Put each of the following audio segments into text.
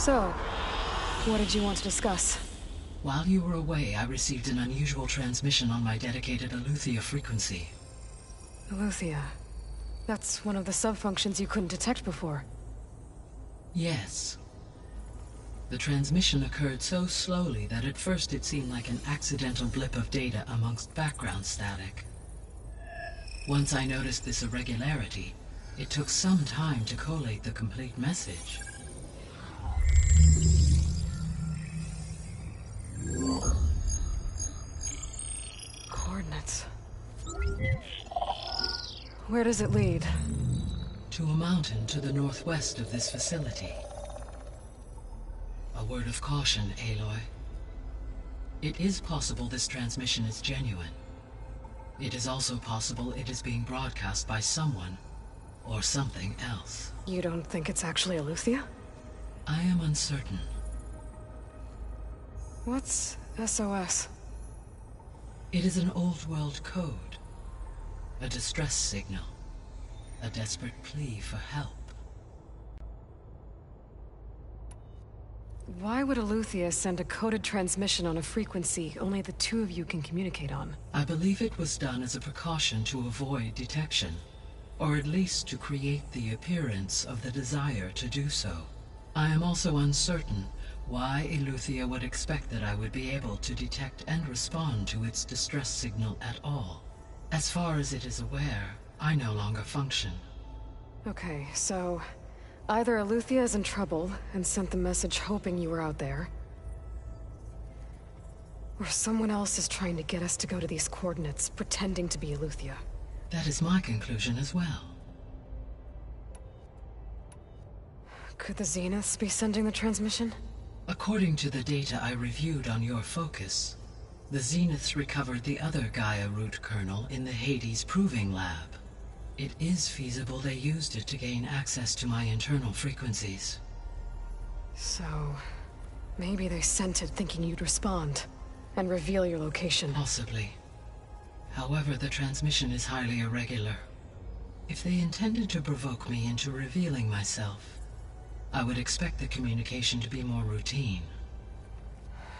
So, what did you want to discuss? While you were away, I received an unusual transmission on my dedicated Aletheia frequency. Aletheia. That's one of the sub-functions you couldn't detect before. Yes. The transmission occurred so slowly that at first it seemed like an accidental blip of data amongst background static. Once I noticed this irregularity, it took some time to collate the complete message. Coordinates. Where does it lead? To a mountain to the northwest of this facility. A word of caution, Aloy. It is possible this transmission is genuine. It is also possible it is being broadcast by someone or something else. You don't think it's actually Aletheia? I am uncertain. What's SOS? It is an old-world code. A distress signal. A desperate plea for help. Why would Aletheia send a coded transmission on a frequency only the two of you can communicate on? I believe it was done as a precaution to avoid detection, or at least to create the appearance of the desire to do so. I am also uncertain why Aletheia would expect that I would be able to detect and respond to its distress signal at all. As far as it is aware, I no longer function. Okay, so either Aletheia is in trouble and sent the message hoping you were out there, or someone else is trying to get us to go to these coordinates, pretending to be Aletheia. That is my conclusion as well. Could the Zeniths be sending the transmission? According to the data I reviewed on your focus, the Zeniths recovered the other Gaia root kernel in the Hades Proving Lab. It is feasible they used it to gain access to my internal frequencies. So, maybe they sent it thinking you'd respond, and reveal your location. Possibly. However, the transmission is highly irregular. If they intended to provoke me into revealing myself, I would expect the communication to be more routine.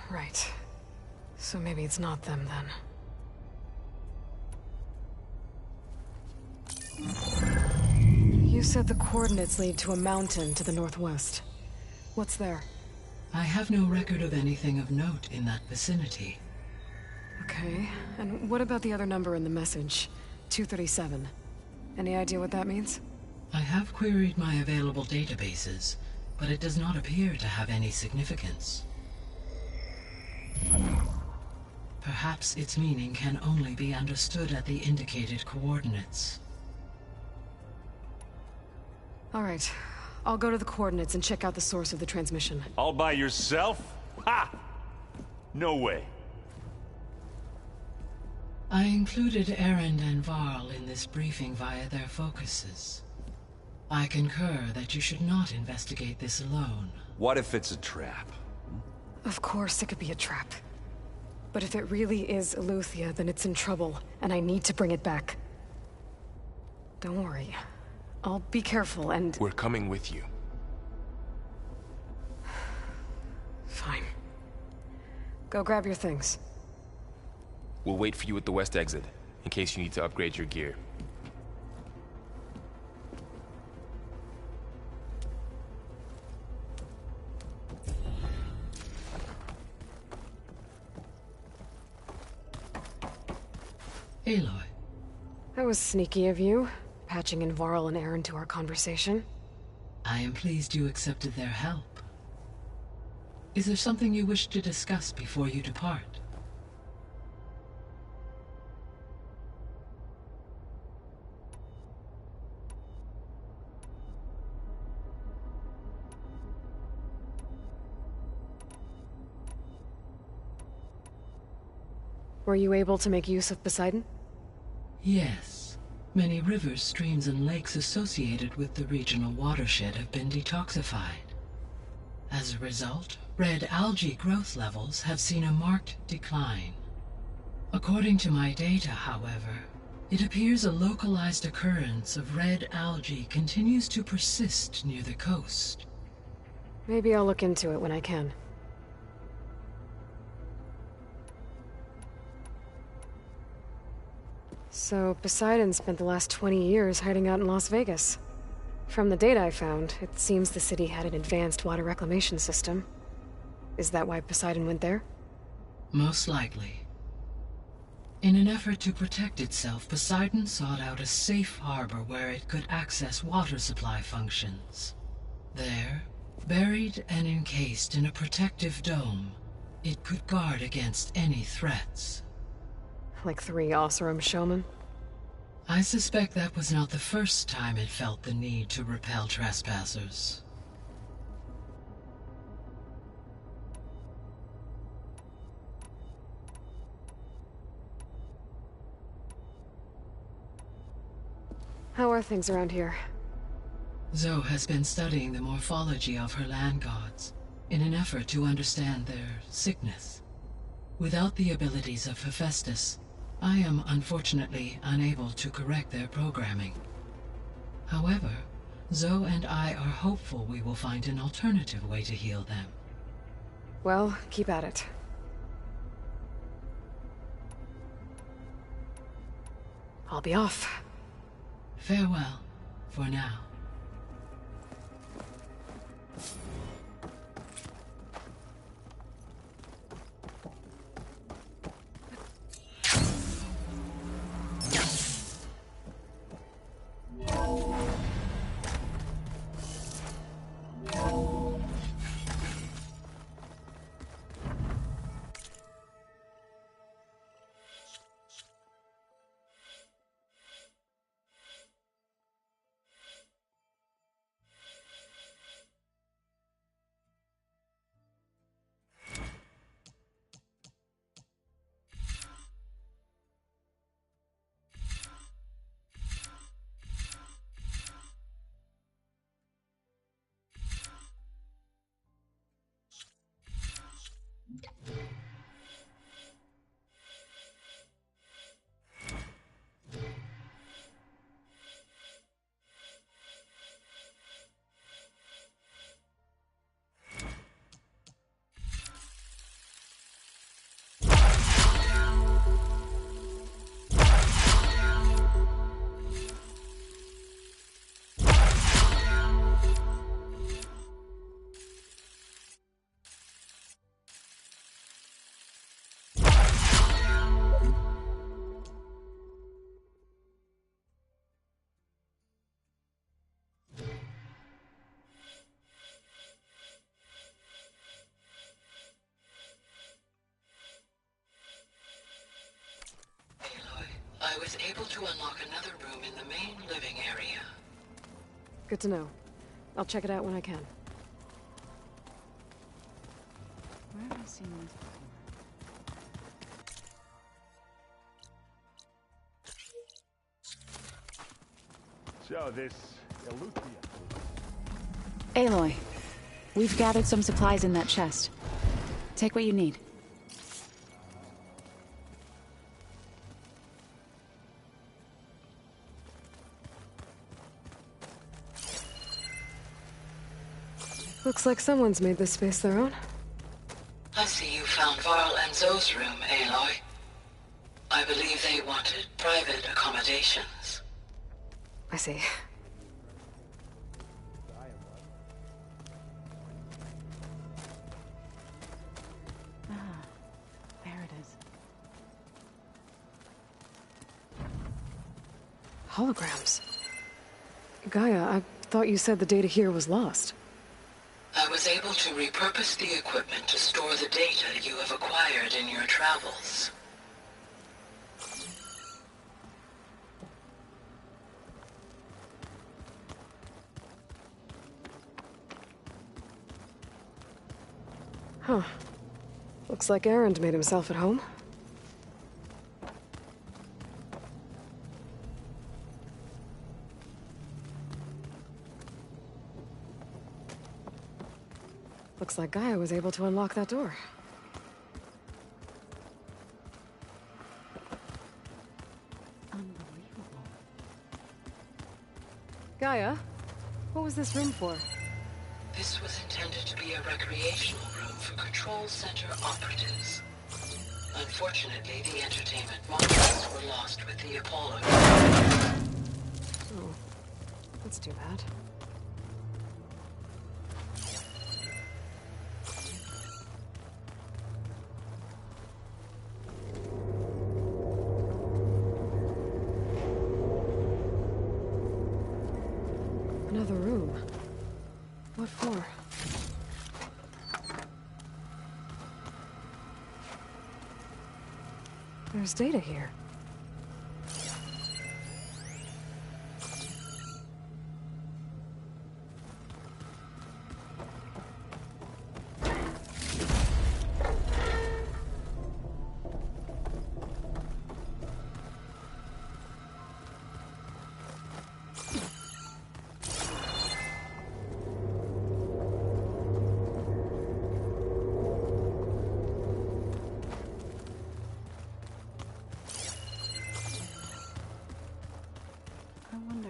Right. So maybe it's not them, then. You said the coordinates lead to a mountain to the northwest. What's there? I have no record of anything of note in that vicinity. Okay, and what about the other number in the message? 237. Any idea what that means? I have queried my available databases, but it does not appear to have any significance. Perhaps its meaning can only be understood at the indicated coordinates. All right. I'll go to the coordinates and check out the source of the transmission. All by yourself? Ha! No way. I included Erend and Varl in this briefing via their focuses. I concur that you should not investigate this alone. What if it's a trap? Of course it could be a trap. But if it really is Aletheia, then it's in trouble, and I need to bring it back. Don't worry. I'll be careful and... We're coming with you. Fine. Go grab your things. We'll wait for you at the west exit, in case you need to upgrade your gear. Aloy. That was sneaky of you, patching in Varl and Erend to our conversation. I am pleased you accepted their help. Is there something you wish to discuss before you depart? Were you able to make use of Poseidon? Yes. Many rivers, streams, and lakes associated with the regional watershed have been detoxified. As a result, red algae growth levels have seen a marked decline. According to my data, however, it appears a localized occurrence of red algae continues to persist near the coast. Maybe I'll look into it when I can. So, Poseidon spent the last 20 years hiding out in Las Vegas. From the data I found, it seems the city had an advanced water reclamation system. Is that why Poseidon went there? Most likely. In an effort to protect itself, Poseidon sought out a safe harbor where it could access water supply functions. There, buried and encased in a protective dome, it could guard against any threats. Like 3 Oseram showmen? I suspect that was not the first time it felt the need to repel trespassers. How are things around here? Zoe has been studying the morphology of her land gods in an effort to understand their sickness. Without the abilities of Hephaestus, I am unfortunately unable to correct their programming. However, Zoe and I are hopeful we will find an alternative way to heal them. Well, keep at it. I'll be off. Farewell, for now. I was able to unlock another room in the main living area. Good to know. I'll check it out when I can. Where have I seen this before? So this Eleuthia. Aloy, we've gathered some supplies in that chest. Take what you need. Looks like someone's made this space their own. I see you found Varl and Zoe's room, Aloy. I believe they wanted private accommodations. I see. Ah, there it is. Holograms. Gaia, I thought you said the data here was lost. I was able to repurpose the equipment to store the data you have acquired in your travels. Huh. Looks like Erend made himself at home. Looks like Gaia was able to unlock that door. Unbelievable. Gaia, what was this room for? This was intended to be a recreational room for Control Center operatives. Unfortunately, the entertainment modules were lost with the Apollo. Oh, that's too bad. Another room. What for? There's data here. I wonder.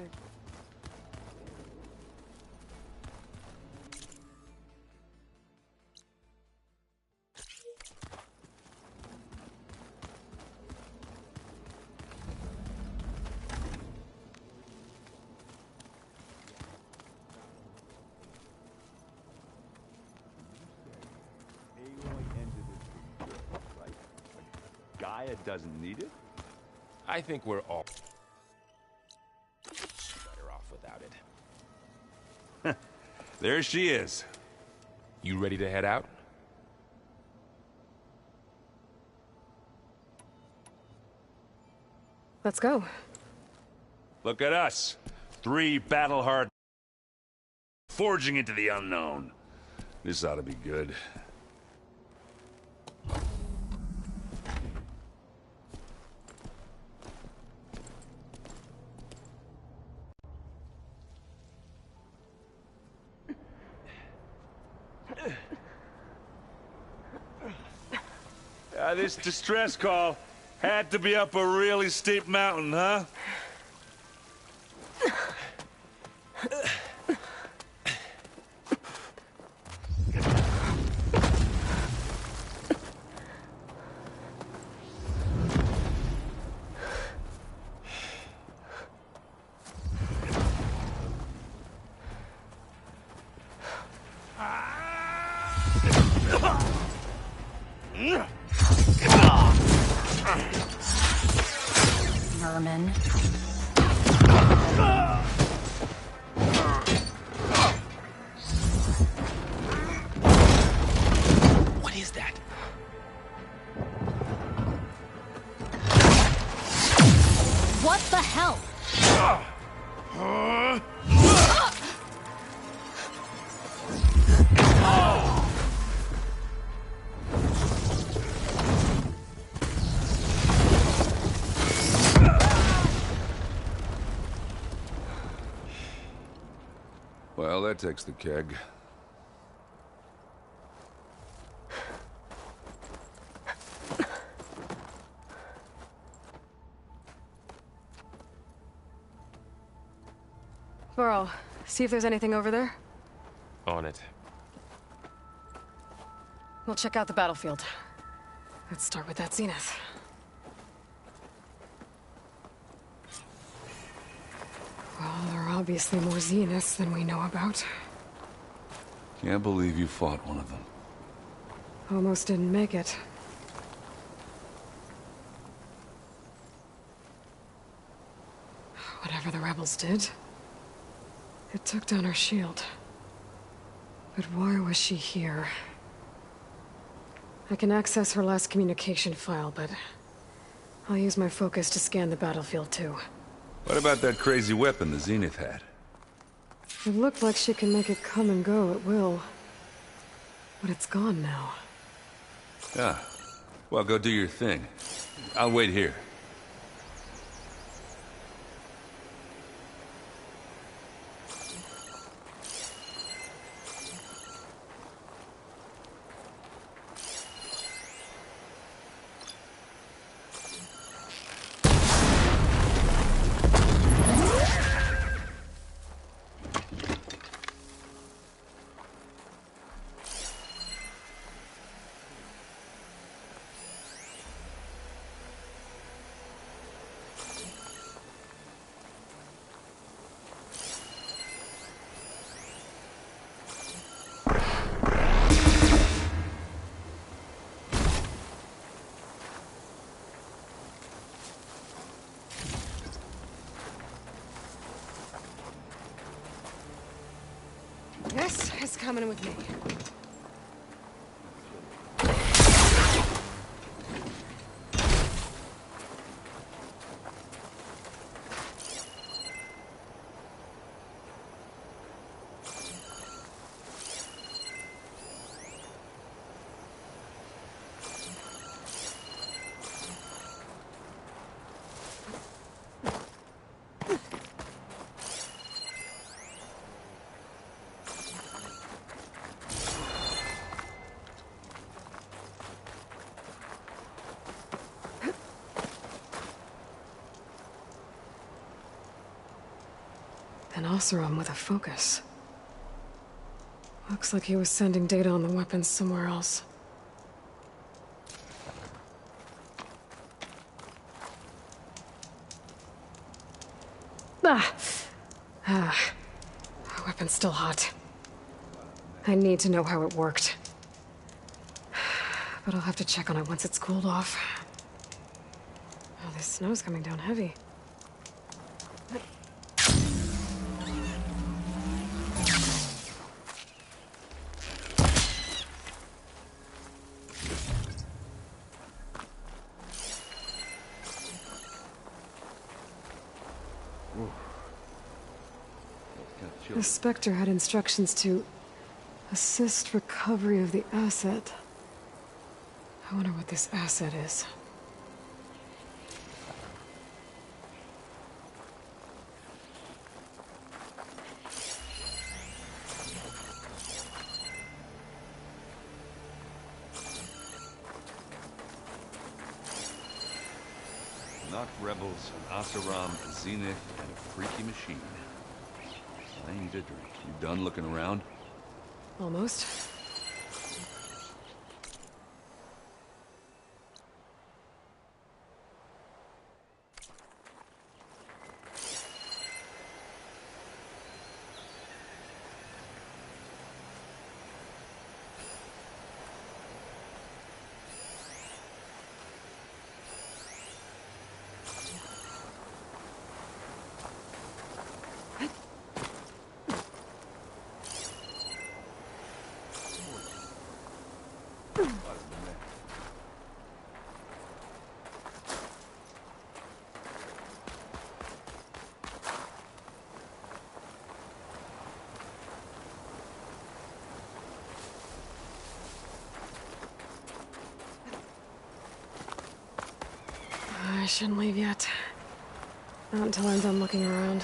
Aloy ended it, right? But Gaia doesn't need it? I think we're all better off without it. There she is. You ready to head out? Let's go. Look at us. 3 battle-hard forging into the unknown. This ought to be good. This distress call had to be up a really steep mountain, huh? Vermin. What is that? What the hell? Well, that takes the keg. Burrow, see if there's anything over there. On it. We'll check out the battlefield. Let's start with that zenith. Well, there are obviously more zeniths than we know about. Can't believe you fought one of them. Almost didn't make it. Whatever the rebels did, it took down our shield. But why was she here? I can access her last communication file, but I'll use my focus to scan the battlefield too. What about that crazy weapon the Zenith had? It looked like she can make it come and go at will. But it's gone now. Yeah. Well, go do your thing. I'll wait here. coming with me. An Oseram with a focus. Looks like he was sending data on the weapons somewhere else. The weapon's still hot. I need to know how it worked. But I'll have to check on it once it's cooled off. Oh, this snow's coming down heavy. The Spectre had instructions to assist recovery of the asset. I wonder what this asset is. Not rebels, an Oseram, a Zenith, and a freaky machine. I need a drink. You done looking around? Almost. I shouldn't leave yet. Not until I'm done looking around.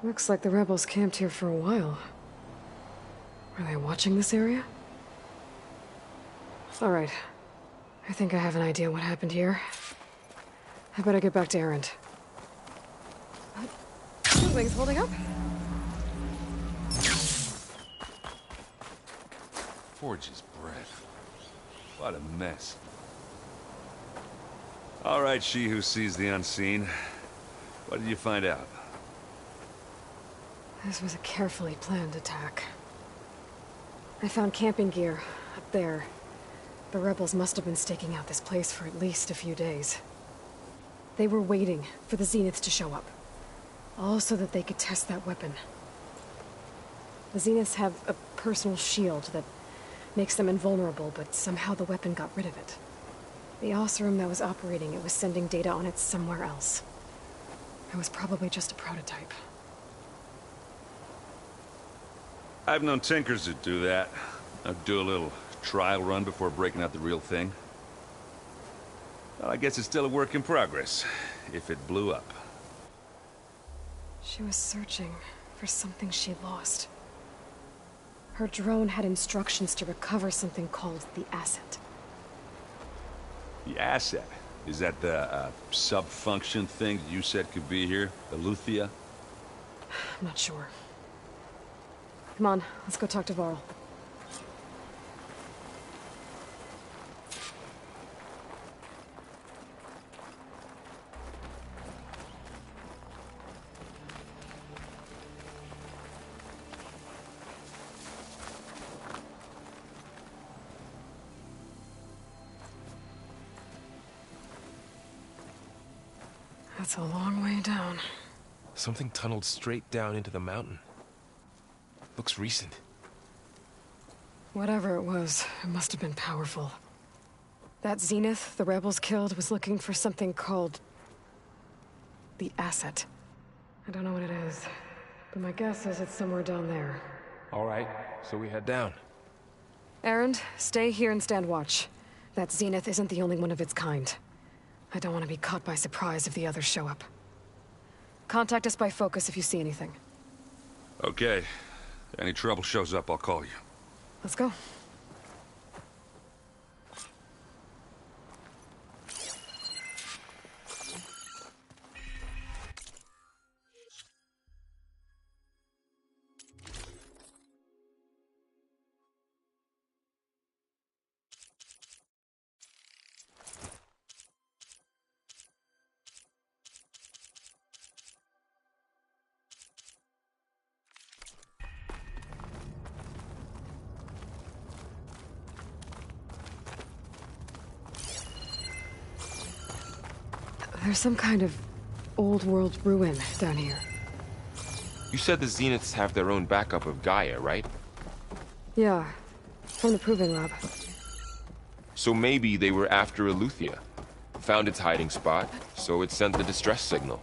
Looks like the rebels camped here for a while. Are they watching this area? All right. I think I have an idea what happened here. I better get back to Erend. Wings holding up? Forge's breath. What a mess. All right, she who sees the unseen. What did you find out? This was a carefully planned attack. I found camping gear up there. The rebels must have been staking out this place for at least a few days. They were waiting for the Zeniths to show up. All so that they could test that weapon. The Zeniths have a personal shield that makes them invulnerable, but somehow the weapon got rid of it. The Oseram that was operating it was sending data on it somewhere else. It was probably just a prototype. I've known tinkers who do that. I'd do a little trial run before breaking out the real thing. Well, I guess it's still a work in progress, if it blew up. She was searching for something she lost. Her drone had instructions to recover something called the asset. The asset? Is that the sub-function thing that you said could be here? Eleuthia? I'm not sure. Come on, let's go talk to Varl. That's a long way down. Something tunneled straight down into the mountain. Looks recent. Whatever it was, it must have been powerful. That Zenith the rebels killed was looking for something called the asset. I don't know what it is, but my guess is it's somewhere down there. All right, so we head down. Erend, stay here and stand watch. That Zenith isn't the only one of its kind. I don't want to be caught by surprise if the others show up. Contact us by focus if you see anything. Okay. Any trouble shows up, I'll call you. Let's go. There's some kind of old-world ruin down here. You said the Zeniths have their own backup of Gaia, right? Yeah, from the Proving Lab. So maybe they were after Eleuthia. Found its hiding spot, so it sent the distress signal.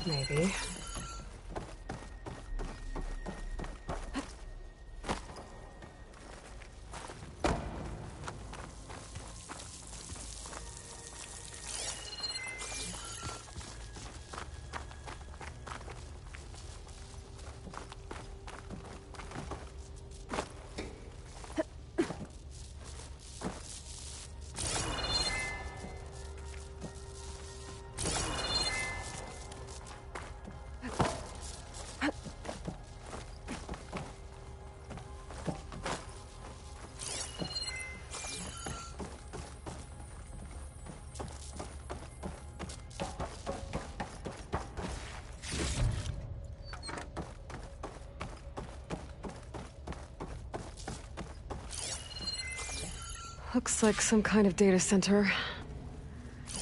Maybe. Looks like some kind of data center.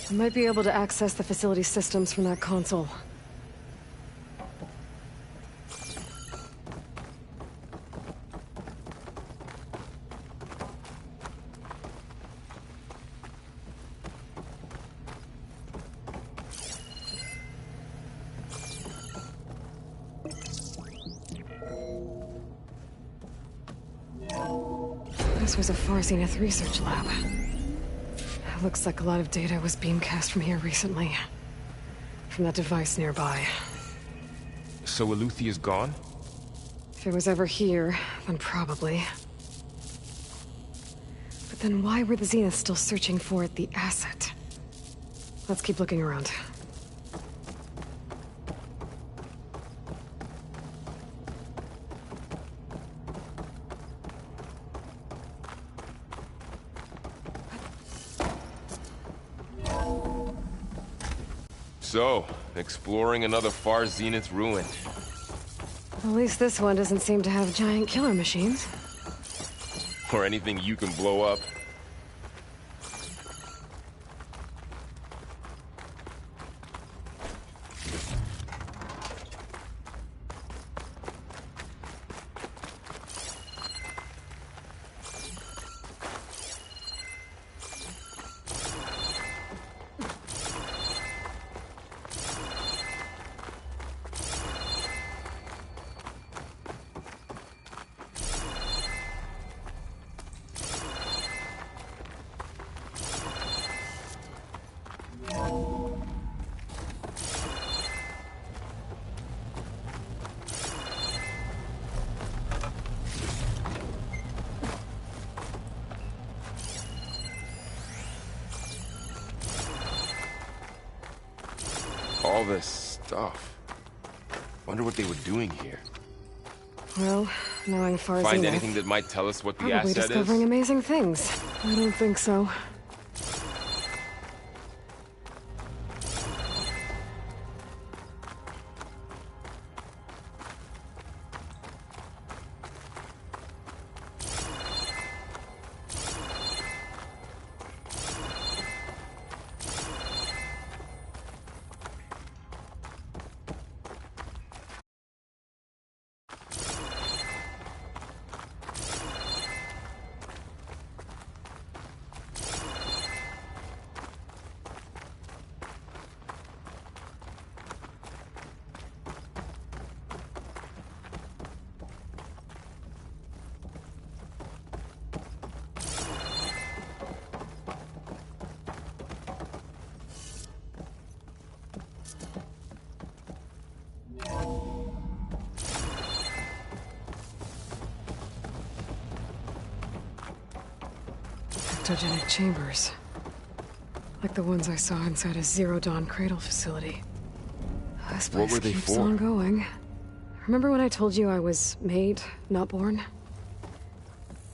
I might be able to access the facility systems from that console. This was a Far Zenith research lab. Looks like a lot of data was beamcast from here recently. From that device nearby. So Eleuthea's gone? If it was ever here, then probably. But then why were the Zeniths still searching for the asset? Let's keep looking around. So, exploring another Far Zenith ruin. At least this one doesn't seem to have giant killer machines. Or anything you can blow up. all this stuff. Wonder what they were doing here. Well, knowing Farzina... Find anything that might tell us what the probably asset discovering is? amazing things. I don't think so. Cryptogenic chambers. Like the ones I saw inside a Zero Dawn cradle facility. This place What were they keeps for? on going. Remember when I told you I was made, not born?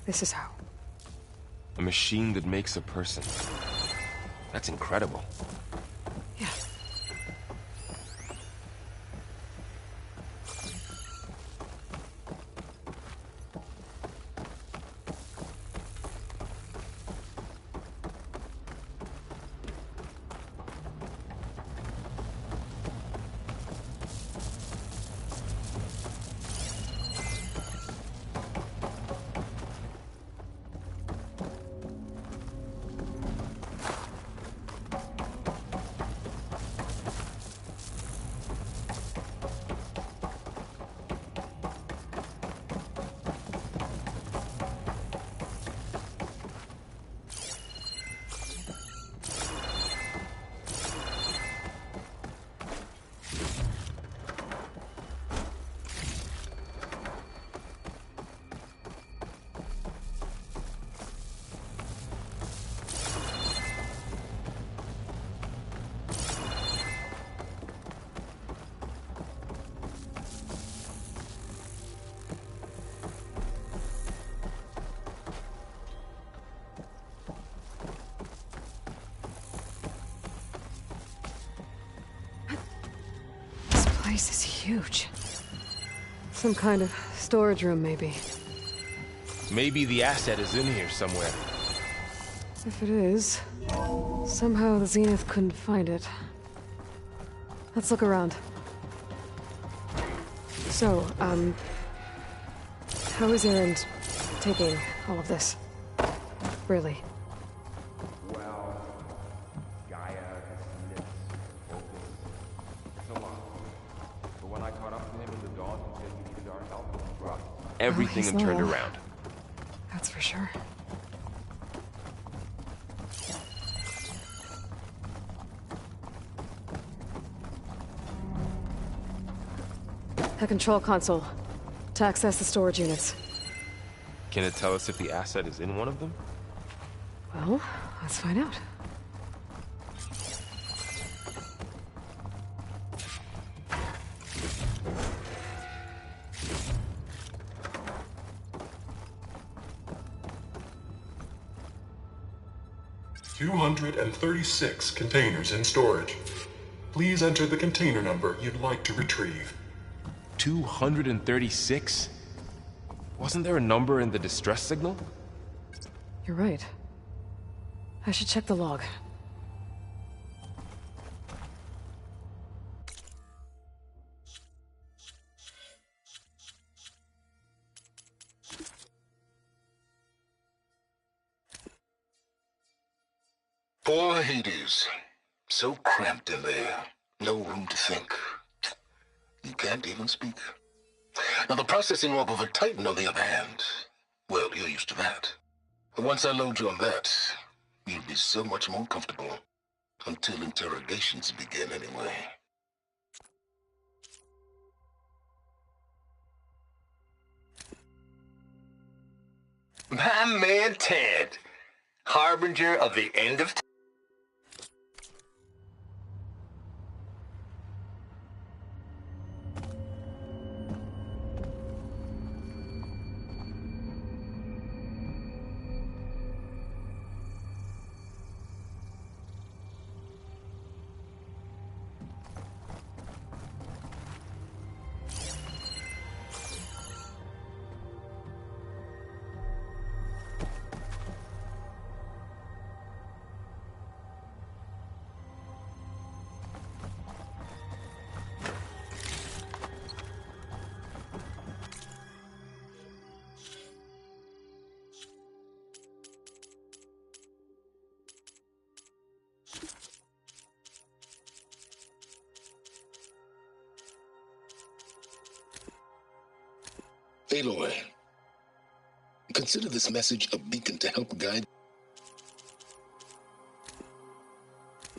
This is how. A machine that makes a person. That's incredible. Yeah. This place is huge. Some kind of storage room, maybe. Maybe the asset is in here somewhere. If it is, somehow the Zenith couldn't find it. Let's look around. So, how is Erend taking all of this? Really? Well, Gaia is focus, so on. But when I caught up to him in the dawn and said he needed our help, he brought everything he's and turned low. around. That's for sure. A control console. To access the storage units. Can it tell us if the asset is in one of them? Well, let's find out. "236 containers in storage. Please enter the container number you'd like to retrieve." 236? Wasn't there a number in the distress signal? You're right. I should check the log. Poor Hades. So cramped in there. No room to think. You can't even speak. Now the processing orb of a Titan, on the other hand, well, you're used to that. But once I load you on that, you'll be so much more comfortable. Until interrogations begin, anyway. My man Ted, harbinger of the end of time. Aloy, consider this message a beacon to help guide.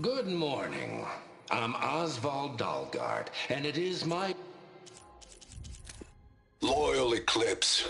Good morning. I'm Oswald Dalgard, and it is my... Loyal Eclipse.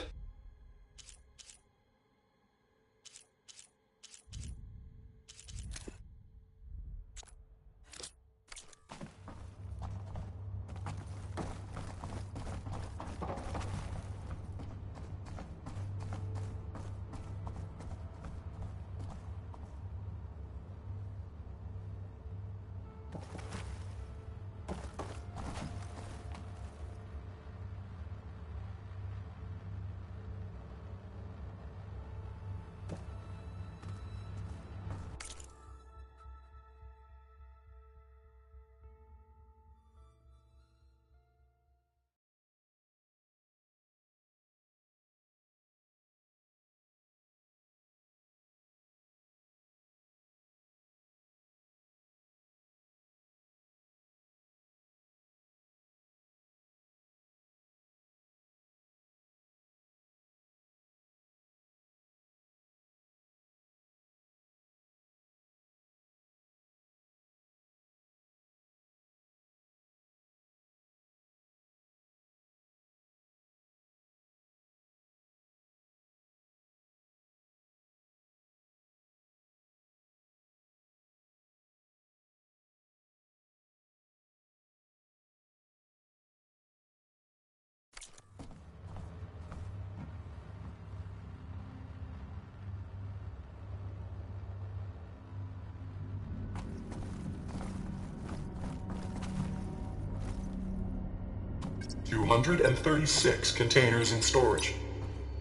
$236 containers in storage.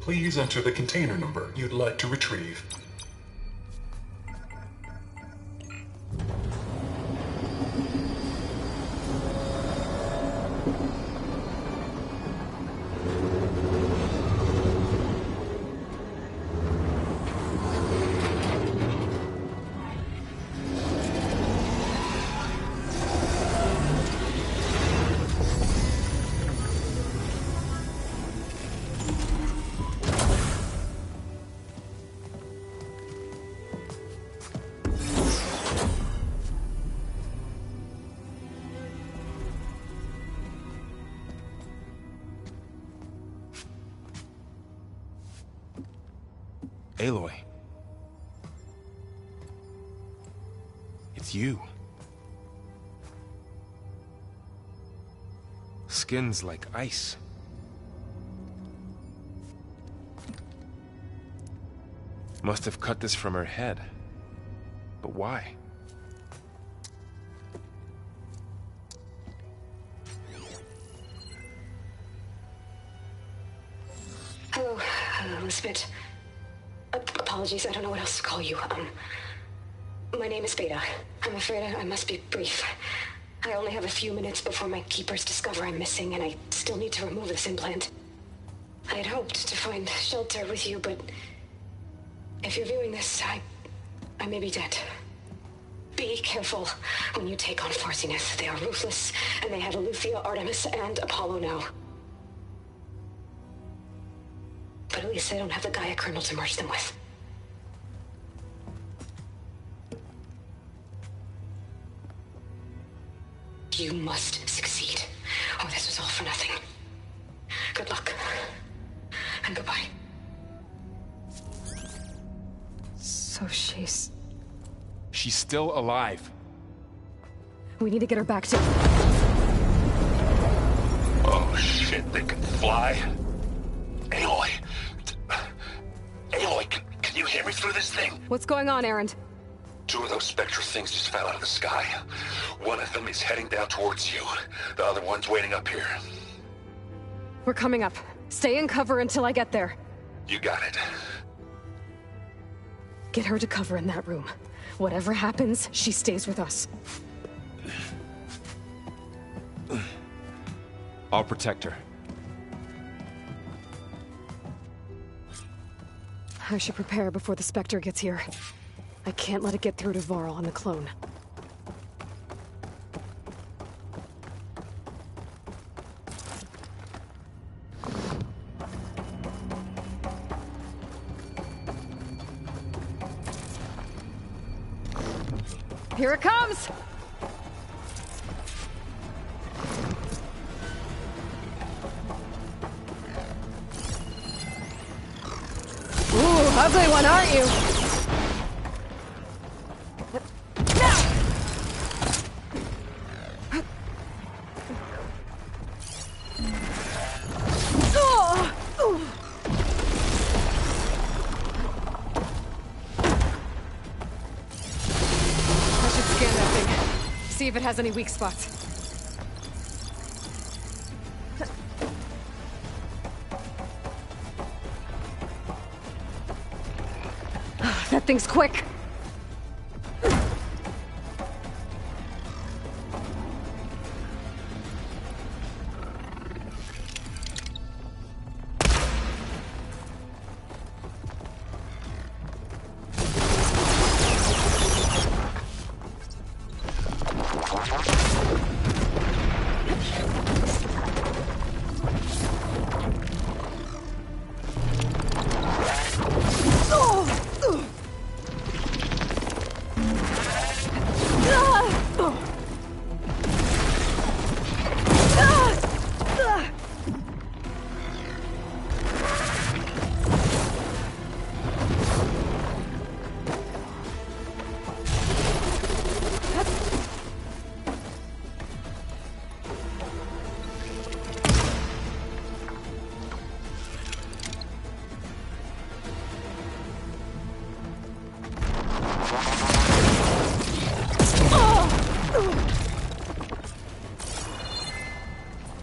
Please enter the container number you'd like to retrieve. Aloy. It's you. Skin's like ice. Must have cut this from her head. But why? Hello, Elizabeth. Apologies, I don't know what else to call you. My name is Beta. I'm afraid I must be brief. I only have a few minutes before my keepers discover I'm missing, and I still need to remove this implant. I had hoped to find shelter with you, but if you're viewing this, I may be dead. Be careful when you take on Farsineth. They are ruthless, and they have Eleuthia, Artemis, and Apollo now. But at least they don't have the Gaia kernel to merge them with. You must succeed, or this was all for nothing. Good luck. And goodbye. So she's still alive. We need to get her back to... Oh shit, they can fly? Aloy! Aloy, can you hear me through this thing? What's going on, Erend? Two of those spectral things just fell out of the sky. One of them is heading down towards you. The other one's waiting up here. We're coming up. Stay in cover until I get there. You got it. Get her to cover in that room. Whatever happens, she stays with us. I'll protect her. I should prepare before the Spectre gets here. I can't let it get through to Varl and the clone. Here it comes! Ooh, ugly one, aren't you? See if it has any weak spots. That thing's quick.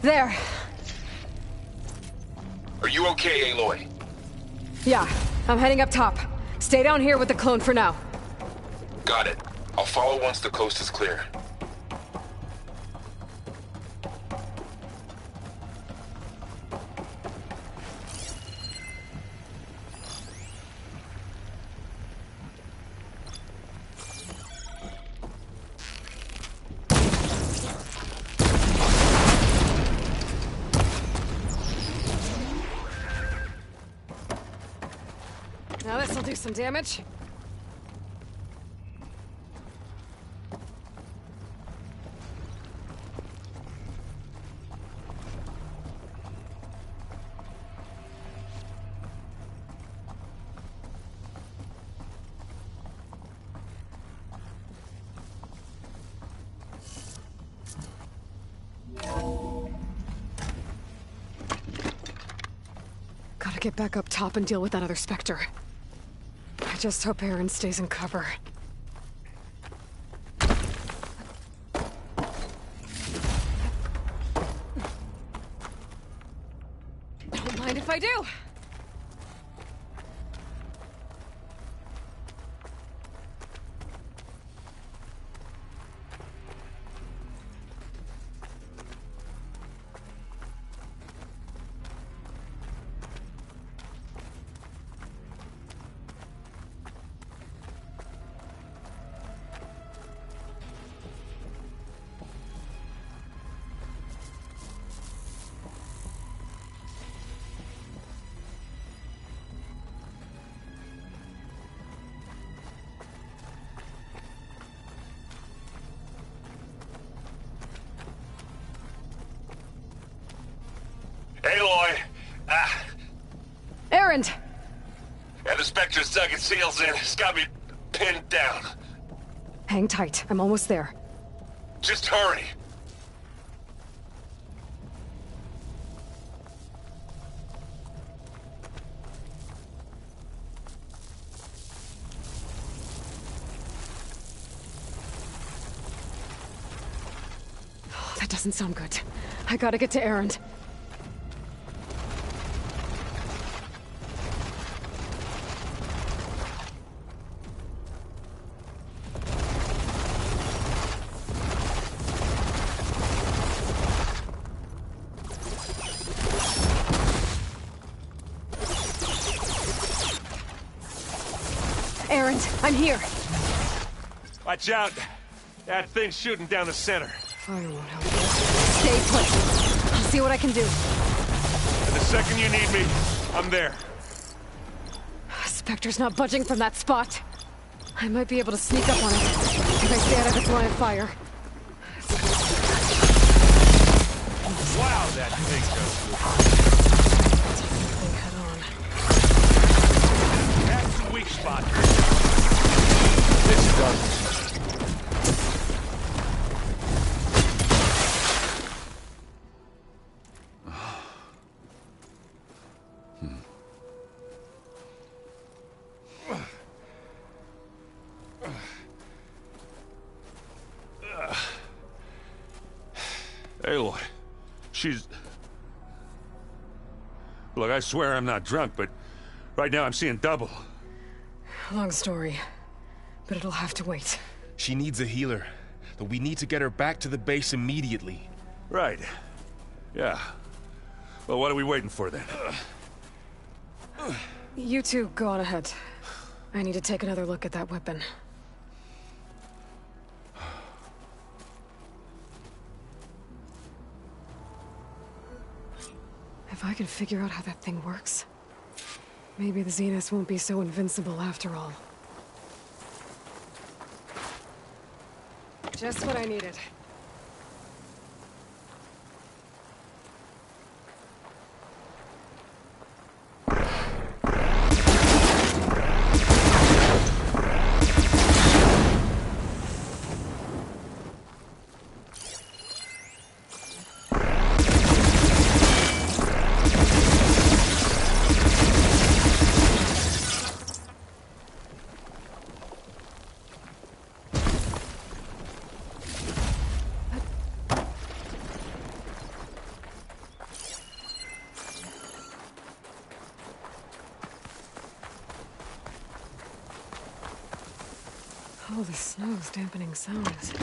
There. Are you okay, Aloy? Yeah, I'm heading up top. Stay down here with the clone for now. Got it. I'll follow once the coast is clear. Now this'll do some damage. Gotta get back up top and deal with that other Spectre. I just hope Aaron stays in cover. Don't mind if I do. Aloy! Erend! Yeah, the Spectre's dug its heels in. It's got me pinned down. Hang tight. I'm almost there. Just hurry. Oh, that doesn't sound good. I gotta get to Erend. Erend, I'm here. Watch out. That thing's shooting down the center. Fire won't help. Stay put. I'll see what I can do. And the second you need me, I'm there. Spectre's not budging from that spot. I might be able to sneak up on it if I stay out of its line of fire. Wow, that thing goes Thing head on. That's the weak spot. This does. Aloy, she's... Look, I swear I'm not drunk, but right now I'm seeing double. Long story, but it'll have to wait. She needs a healer, but we need to get her back to the base immediately. Right. Yeah. Well, what are we waiting for then? You two go on ahead. I need to take another look at that weapon. If I can figure out how that thing works, maybe the Zeniths won't be so invincible after all. Just what I needed. Oh, the snow's dampening sounds.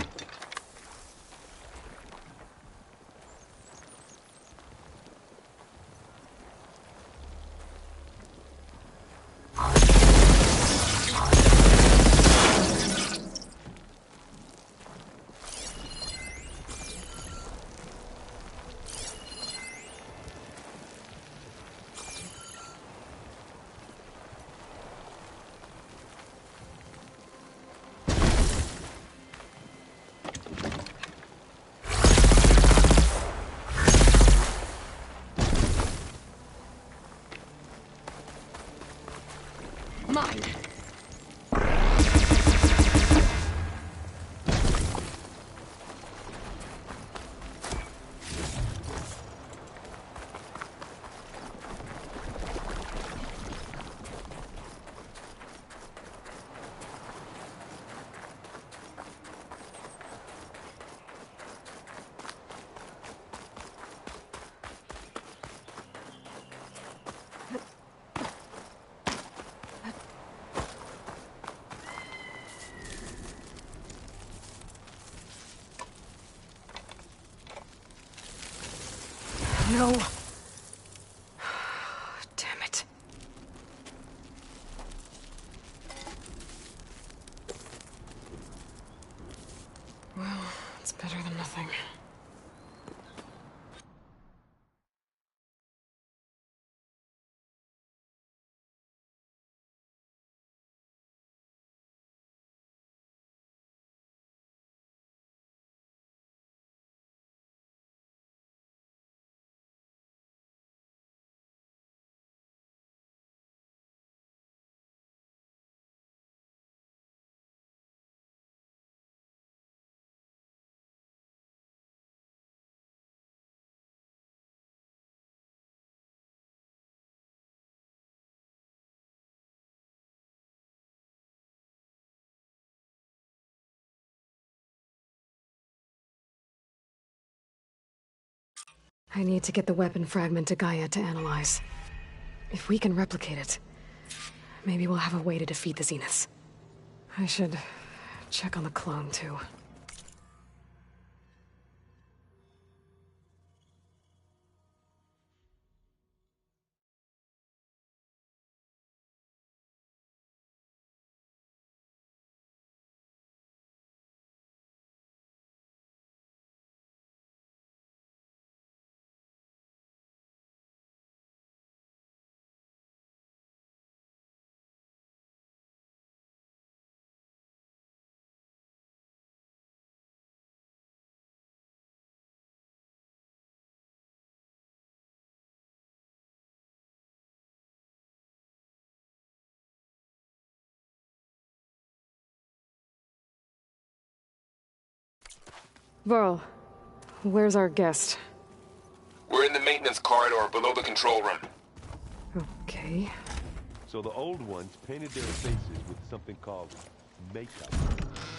Mine! No. Damn it. Well, it's better than nothing. I need to get the weapon fragment to Gaia to analyze. If we can replicate it, maybe we'll have a way to defeat the Zeniths. I should check on the clone, too. Varl, where's our guest? We're in the maintenance corridor below the control room. Okay. So the old ones painted their faces with something called makeup.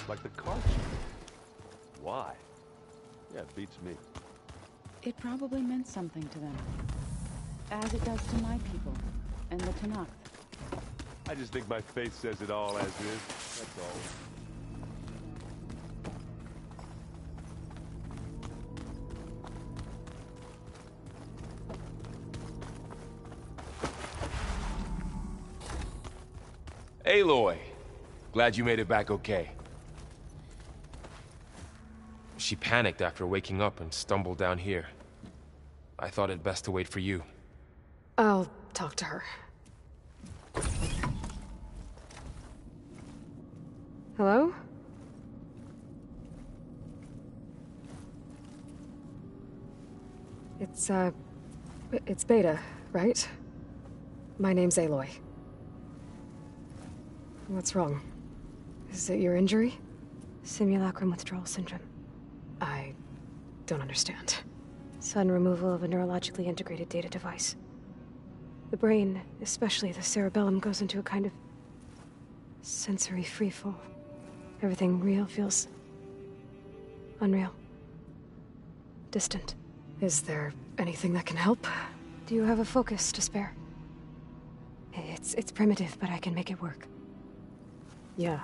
Like the card show. Why? Yeah, it beats me. It probably meant something to them. As it does to my people, and the Tanakh. I just think my face says it all as is. That's all. Aloy! Glad you made it back okay. She panicked after waking up and stumbled down here. I thought it best to wait for you. I'll talk to her. Hello? It's Beta, right? My name's Aloy. What's wrong? Is it your injury? Simulacrum withdrawal syndrome. I don't understand. Sudden removal of a neurologically integrated data device. The brain, especially the cerebellum, goes into a kind of sensory freefall. Everything real feels unreal. Distant. Is there anything that can help? Do you have a focus to spare? It's primitive, but I can make it work. Yeah.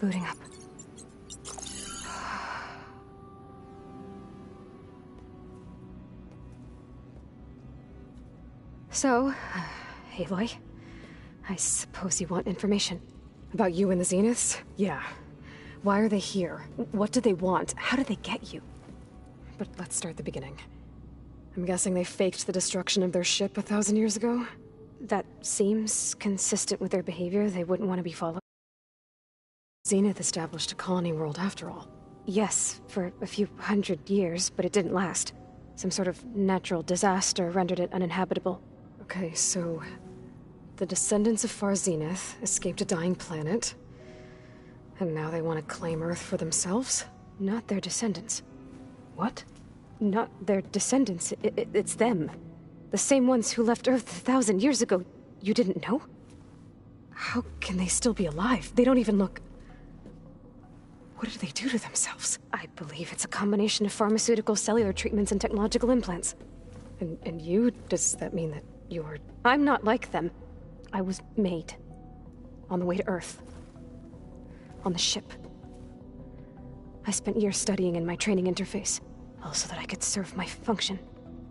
Booting up. So, Aloy, I suppose you want information. About you and the Zeniths? Yeah. Why are they here? What do they want? How did they get you? But let's start at the beginning. I'm guessing they faked the destruction of their ship 1,000 years ago? That seems consistent with their behavior. They wouldn't want to be followed. Zenith established a colony world after all. Yes, for a few hundred years, but it didn't last. Some sort of natural disaster rendered it uninhabitable. Okay, so the descendants of Far Zenith escaped a dying planet, and now they want to claim Earth for themselves? Not their descendants. What? Not their descendants. It's them. The same ones who left Earth 1,000 years ago. You didn't know? How can they still be alive? They don't even look... What did they do to themselves? I believe it's a combination of pharmaceutical, cellular treatments, and technological implants. And you? Does that mean that you're... I'm not like them. I was made. On the way to Earth. On the ship. I spent years studying in my training interface. All so that I could serve my function.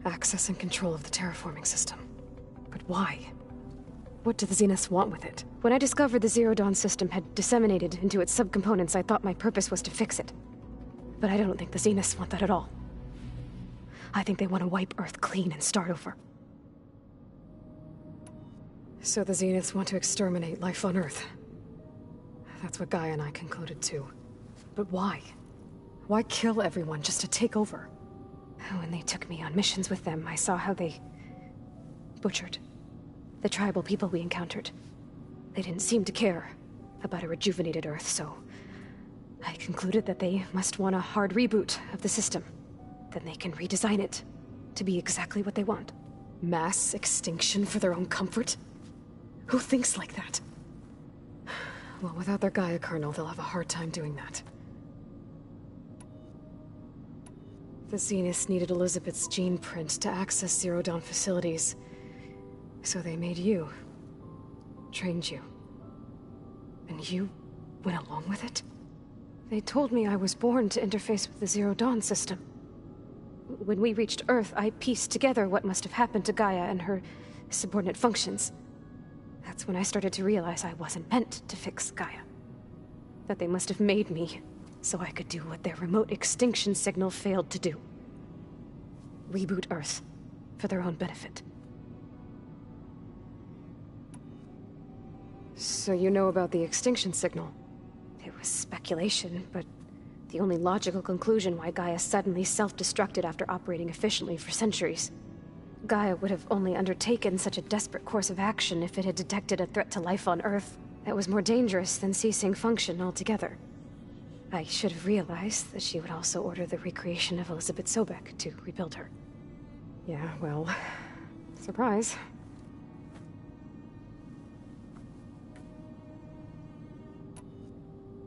Access and control of the terraforming system. But why? What do the Zeniths want with it? When I discovered the Zero Dawn system had disseminated into its subcomponents, I thought my purpose was to fix it. But I don't think the Zeniths want that at all. I think they want to wipe Earth clean and start over. So the Zeniths want to exterminate life on Earth. That's what Gaia and I concluded too. But why? Why kill everyone just to take over? When they took me on missions with them, I saw how they... butchered the tribal people we encountered. They didn't seem to care about a rejuvenated Earth, so... I concluded that they must want a hard reboot of the system. Then they can redesign it to be exactly what they want. Mass extinction for their own comfort? Who thinks like that? Well, without their Gaia kernel, they'll have a hard time doing that. The Zeniths needed Elizabeth's gene print to access Zero Dawn facilities. So they made you. Trained you. And you went along with it? They told me I was born to interface with the Zero Dawn system. When we reached Earth, I pieced together what must have happened to Gaia and her subordinate functions. That's when I started to realize I wasn't meant to fix Gaia. That they must have made me so I could do what their remote extinction signal failed to do. Reboot Earth for their own benefit. So you know about the extinction signal? It was speculation, but the only logical conclusion why Gaia suddenly self-destructed after operating efficiently for centuries. Gaia would have only undertaken such a desperate course of action if it had detected a threat to life on Earth that was more dangerous than ceasing function altogether. I should have realized that she would also order the recreation of Elizabeth Sobek to rebuild her. Yeah, well, surprise.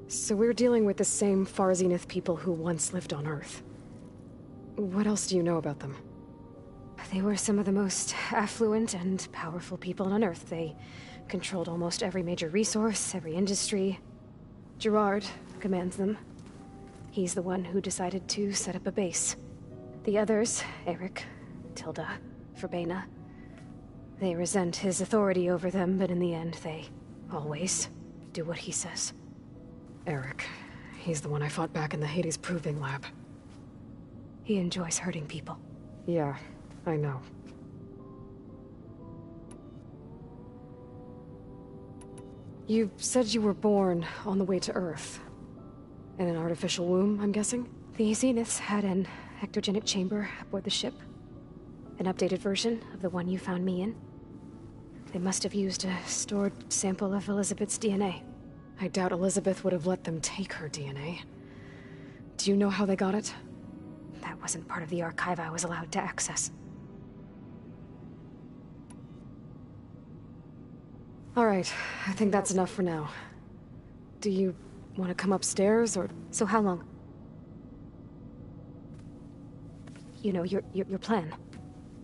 So we're dealing with the same Far Zenith people who once lived on Earth. What else do you know about them? They were some of the most affluent and powerful people on Earth. They controlled almost every major resource, every industry. Gerard commands them. He's the one who decided to set up a base. The others, Eric, Tilda, Verbena, they resent his authority over them, but in the end, they always do what he says. Eric. He's the one I fought back in the Hades Proving Lab. He enjoys hurting people. Yeah, I know. You said you were born on the way to Earth. In an artificial womb, I'm guessing? The Zeniths had an ectogenic chamber aboard the ship. An updated version of the one you found me in. They must have used a stored sample of Elizabeth's DNA. I doubt Elizabeth would have let them take her DNA. Do you know how they got it? That wasn't part of the archive I was allowed to access. All right, I think that's enough for now. Do you want to come upstairs, or...? So how long? You know, your plan.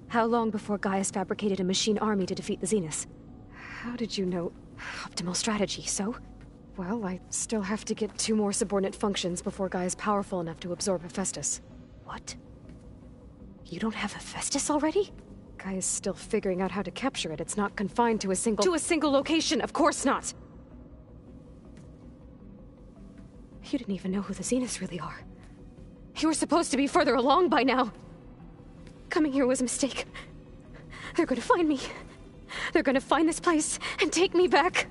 How long before Gaia's fabricated a machine army to defeat the Zeniths? How did you know? Optimal strategy, so? Well, I still have to get 2 more subordinate functions before Gaia's powerful enough to absorb Hephaestus. What? You don't have Hephaestus already? Gaia's still figuring out how to capture it. It's not confined to a single... To a single location, of course not! You didn't even know who the Zeniths really are. You were supposed to be further along by now. Coming here was a mistake. They're gonna find me. They're gonna find this place and take me back.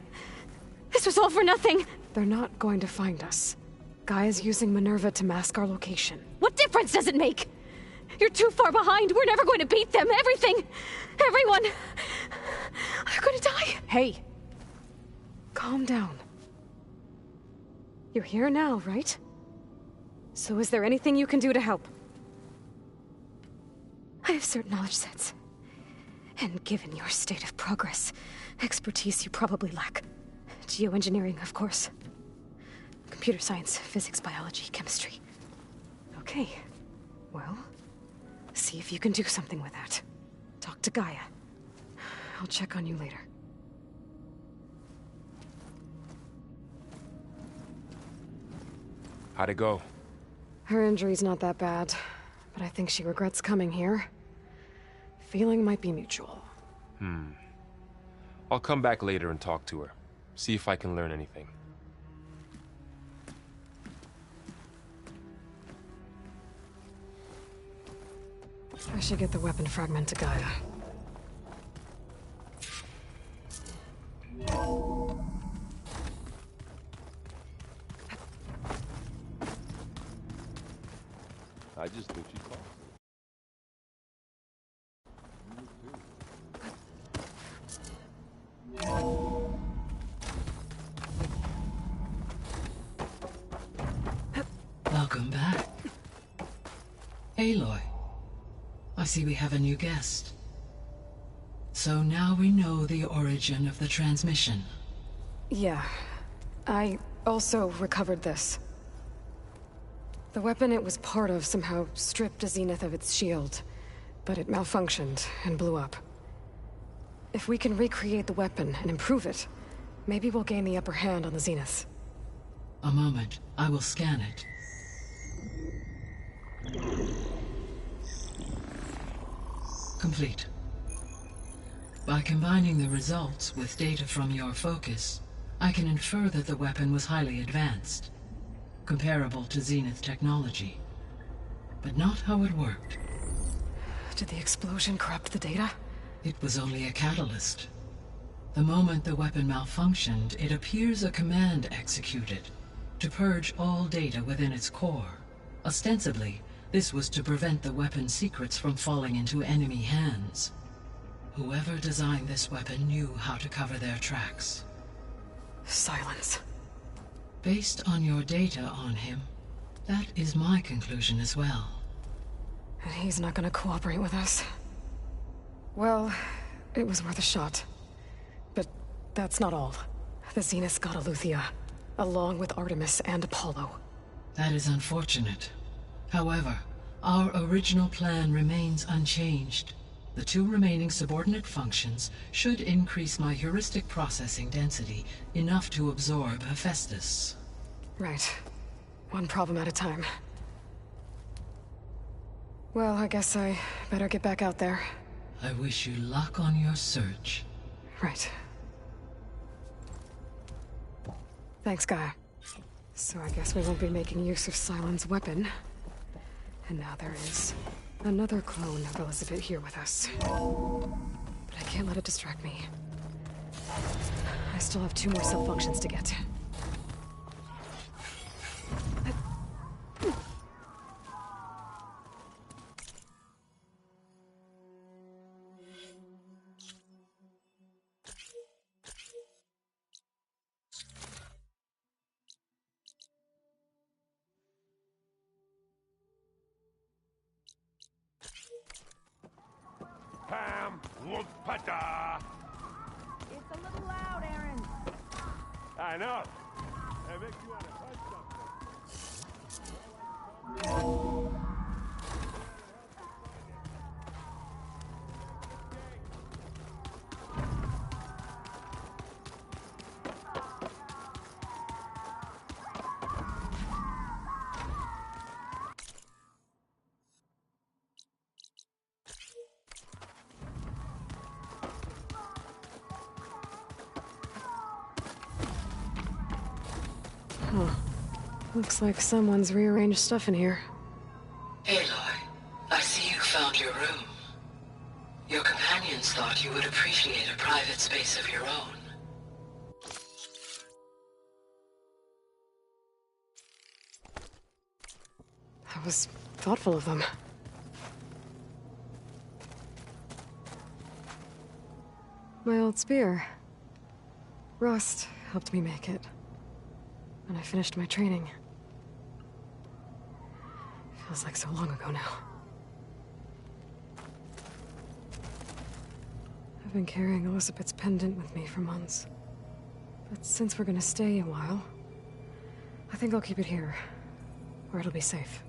This was all for nothing. They're not going to find us. Gaia's using Minerva to mask our location. What difference does it make? You're too far behind. We're never going to beat them. Everything. Everyone. They're gonna die. Hey. Calm down. You're here now, right? So is there anything you can do to help? I have certain knowledge sets. And given your state of progress, expertise you probably lack. Geoengineering, of course. Computer science, physics, biology, chemistry. Okay. Well, see if you can do something with that. Talk to Gaia. I'll check on you later. How'd it go? Her injury's not that bad, but I think she regrets coming here. Feeling might be mutual. I'll come back later and talk to her. See if I can learn anything. I should get the weapon fragment to Gaia. I just think she's lost. Welcome back. Aloy, I see we have a new guest. So now we know the origin of the transmission. Yeah. I also recovered this. The weapon it was part of somehow stripped a Zenith of its shield, but it malfunctioned and blew up. If we can recreate the weapon and improve it, maybe we'll gain the upper hand on the Zeniths. A moment, I will scan it. Complete. By combining the results with data from your focus, I can infer that the weapon was highly advanced, comparable to Zenith technology, but not how it worked. Did the explosion corrupt the data? It was only a catalyst. The moment the weapon malfunctioned, it appears a command executed to purge all data within its core, ostensibly This was to prevent the weapon's secrets from falling into enemy hands. Whoever designed this weapon knew how to cover their tracks. Silence. Based on your data on him, that is my conclusion as well. And he's not gonna cooperate with us. Well, it was worth a shot. But that's not all. The Zeniths got Eleuthia, along with Artemis and Apollo. That is unfortunate. However, our original plan remains unchanged. The 2 remaining subordinate functions should increase my heuristic processing density enough to absorb Hephaestus. Right. One problem at a time. Well, I guess I better get back out there. I wish you luck on your search. Right. Thanks, Gaia. So I guess we won't be making use of Cylon's weapon. And now there is another clone of Elizabeth here with us. But I can't let it distract me. I still have 2 more cell functions to get. Pam, Whoopata! It's a little loud, Aaron. I know. It makes you want to touch something. Huh. Looks like someone's rearranged stuff in here. Aloy, I see you found your room. Your companions thought you would appreciate a private space of your own. That was thoughtful of them. My old spear. Rust helped me make it. When I finished my training. Feels like so long ago now. I've been carrying Elizabeth's pendant with me for months. But since we're gonna stay a while, I think I'll keep it here, where it'll be safe.